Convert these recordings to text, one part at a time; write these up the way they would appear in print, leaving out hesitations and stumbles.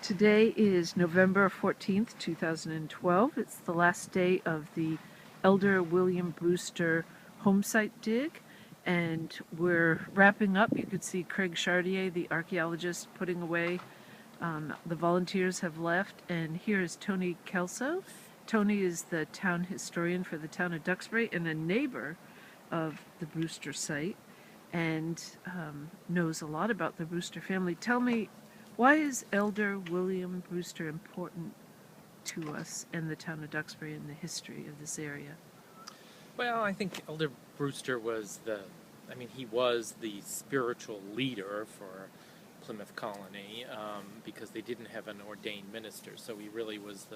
Today is November 14th, 2012. It's the last day of the Elder William Brewster homesite dig, and we're wrapping up. You could see Craig Chartier, the archaeologist, putting away. The volunteers have left, and here is Tony Kelso. Tony is the town historian for the town of Duxbury and a neighbor of the Brewster site, and knows a lot about the Brewster family. Tell me, why is Elder William Brewster important to us and the town of Duxbury and the history of this area? Well, I think Elder Brewster was he was the spiritual leader for Plymouth Colony because they didn't have an ordained minister, so he really was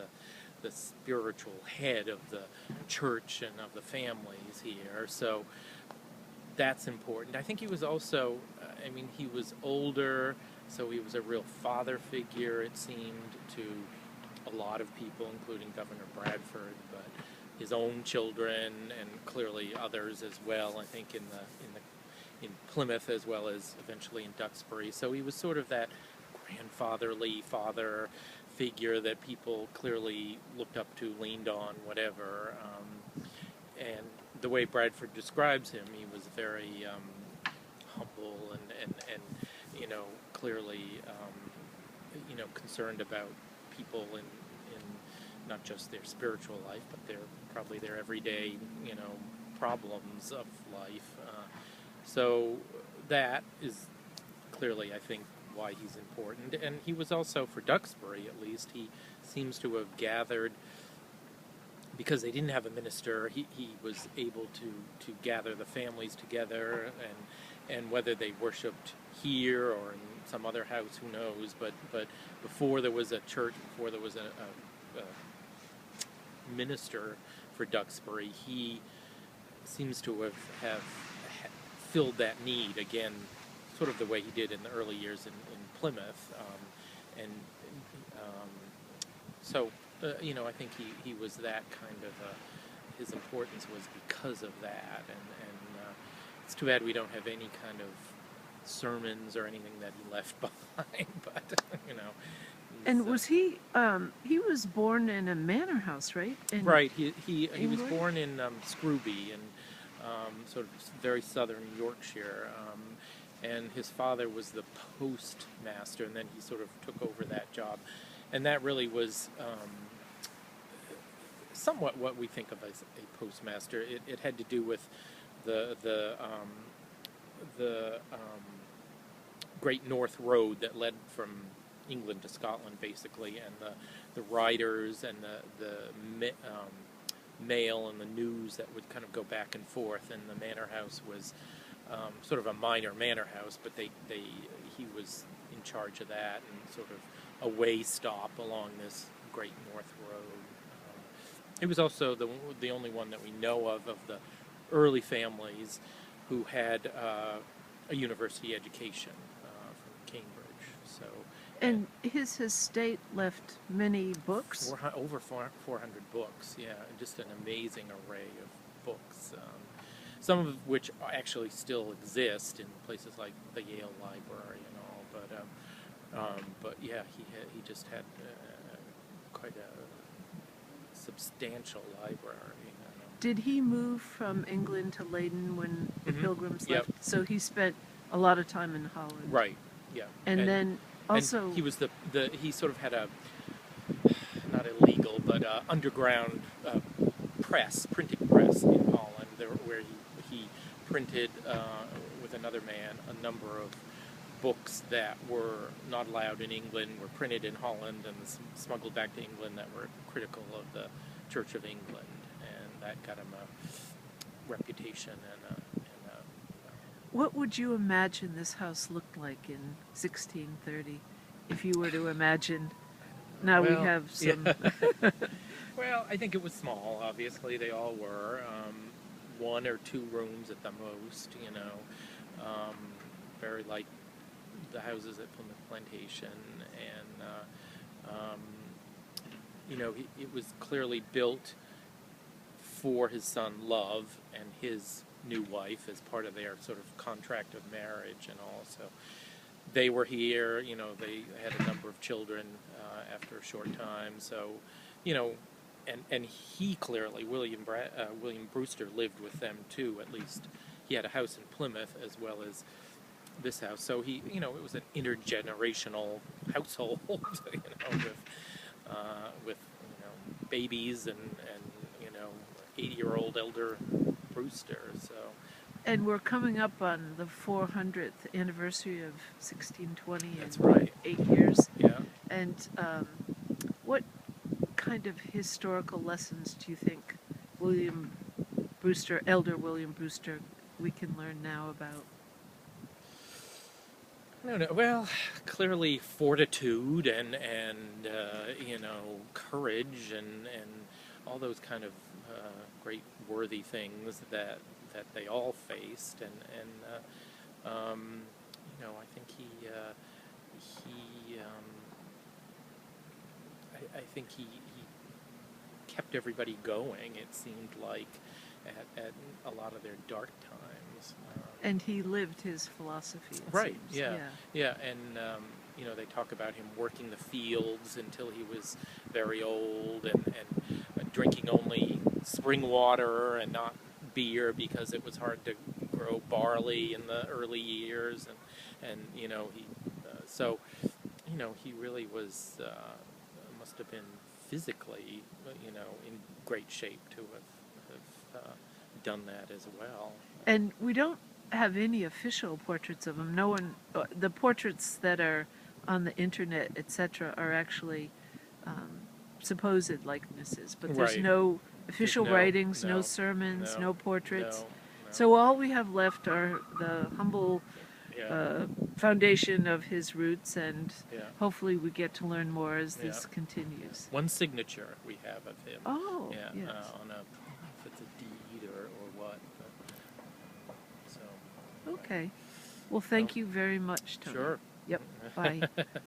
the spiritual head of the church and of the families here, so that's important. I think he was also, he was older, so he was a real father figure, it seemed, to a lot of people, including Governor Bradford, but his own children and clearly others as well, I think in Plymouth as well as eventually in Duxbury. So he was sort of that grandfatherly father figure that people clearly looked up to, leaned on, whatever. And the way Bradford describes him, he was very humble and clearly concerned about people in not just their spiritual life, but probably their everyday problems of life. So that is clearly, I think, why he's important. And he was also, for Duxbury at least, he seems to have gathered, because they didn't have a minister, he was able to gather the families together, and whether they worshipped here or in some other house, who knows, but before there was a church, before there was a minister for Duxbury, he seems to have filled that need, again, sort of the way he did in the early years in Plymouth. I think he was that kind of, his importance was because of that, and it's too bad we don't have any kind of sermons or anything that he left behind, but, And was he was born in a manor house, right? Right, he was born in Scrooby, in sort of very southern Yorkshire, and his father was the postmaster, and then he sort of took over that job, and that really was somewhat what we think of as a postmaster. It had to do with the Great North Road that led from England to Scotland, basically, and the riders and the mail and the news that would kind of go back and forth. And the manor house was sort of a minor manor house, but he was in charge of that and sort of a way stop along this Great North Road. He was also the only one that we know of the early families who had a university education from Cambridge. So. And his estate left many books? Over 400 books, yeah, just an amazing array of books, some of which actually still exist in places like the Yale Library and all, but yeah, he just had quite a substantial library. Did he move from England to Leyden when the Pilgrims left? Yep. So he spent a lot of time in Holland. Right, yeah. And then also... And he was he sort of had a, not illegal, but underground printing press in Holland, where he printed, with another man, a number of books that were not allowed in England, were printed in Holland and smuggled back to England, that were critical of the Church of England, and that got him a reputation and a What would you imagine this house looked like in 1630, if you were to imagine? Now we have some... Yeah. Well, I think it was small, obviously. They all were. One or two rooms at the most, very like the houses at Plymouth Plantation. And, it was clearly built for his son Love and his new wife as part of their sort of contract of marriage and all. So they were here. They had a number of children after a short time. So, you know, and he clearly, William Brewster lived with them too. At least he had a house in Plymouth as well as this house. So it was an intergenerational household. With babies and 80-year-old elder Brewster. So. And we're coming up on the 400th anniversary of 1620 That's in right. 8 years. Yeah. And what kind of historical lessons do you think Elder William Brewster, we can learn now about? I don't know. Well, clearly fortitude and courage and all those kind of great worthy things that they all faced, and I think I think he kept everybody going. It seemed like at a lot of their dark times. And he lived his philosophy, it Right. seems. Yeah, and they talk about him working the fields until he was very old, and drinking only spring water and not beer because it was hard to grow barley in the early years, and he really was must have been physically in great shape to have done that as well. And we don't have any official portraits of him. No one, the portraits that are on the internet, etc., are actually supposed likenesses, but there's Right. no official writings, no no, sermons, no portraits. No. So all we have left are the humble Yeah. foundation of his roots, and Yeah. hopefully we get to learn more as this Yeah. continues. One signature we have of him. Oh, Yeah. yes. On if it's a deed or what. But, so. Okay. Well, thank you very much, Tony. Sure. Yep. Bye.